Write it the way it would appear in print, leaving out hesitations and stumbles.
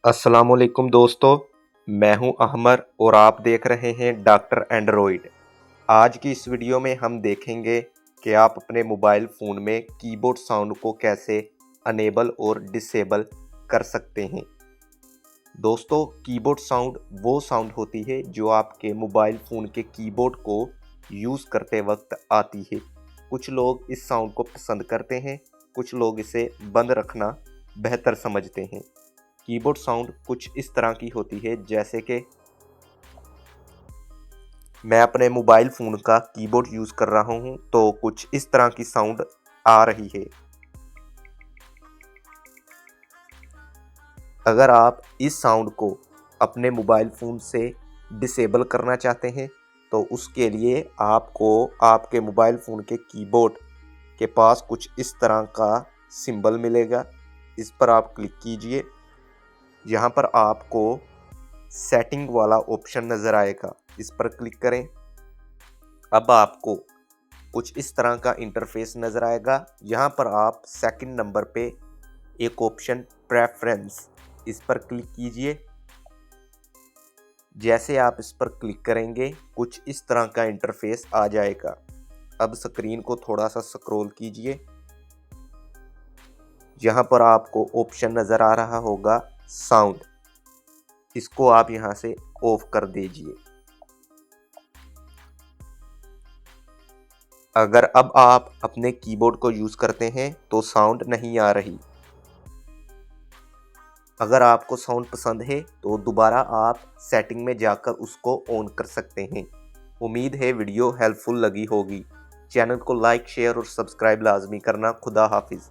अस्सलामुअलैकुम दोस्तों, मैं हूं अहमर और आप देख रहे हैं डॉक्टर एंड्रॉइड। आज की इस वीडियो में हम देखेंगे कि आप अपने मोबाइल फ़ोन में कीबोर्ड साउंड को कैसे अनेबल और डिसेबल कर सकते हैं। दोस्तों, कीबोर्ड साउंड वो साउंड होती है जो आपके मोबाइल फ़ोन के कीबोर्ड को यूज़ करते वक्त आती है। कुछ लोग इस साउंड को पसंद करते हैं, कुछ लोग इसे बंद रखना बेहतर समझते हैं। कीबोर्ड साउंड कुछ इस तरह की होती है, जैसे कि मैं अपने मोबाइल फ़ोन का कीबोर्ड यूज़ कर रहा हूं तो कुछ इस तरह की साउंड आ रही है। अगर आप इस साउंड को अपने मोबाइल फ़ोन से डिसेबल करना चाहते हैं तो उसके लिए आपको आपके मोबाइल फ़ोन के कीबोर्ड के पास कुछ इस तरह का सिंबल मिलेगा। इस पर आप क्लिक कीजिए। यहाँ पर आपको सेटिंग वाला ऑप्शन नज़र आएगा, इस पर क्लिक करें। अब आपको कुछ इस तरह का इंटरफेस नज़र आएगा। यहाँ पर आप सेकंड नंबर पे एक ऑप्शन प्रेफरेंस, इस पर क्लिक कीजिए। जैसे आप इस पर क्लिक करेंगे कुछ इस तरह का इंटरफेस आ जाएगा। अब स्क्रीन को थोड़ा सा स्क्रॉल कीजिए। यहाँ पर आपको ऑप्शन नज़र आ रहा होगा साउंड, इसको आप यहाँ से ऑफ कर दीजिए। अगर अब आप अपने कीबोर्ड को यूज़ करते हैं तो साउंड नहीं आ रही। अगर आपको साउंड पसंद है तो दोबारा आप सेटिंग में जाकर उसको ऑन कर सकते हैं। उम्मीद है वीडियो हेल्पफुल लगी होगी। चैनल को लाइक, शेयर और सब्सक्राइब लाजमी करना। खुदा हाफिज़।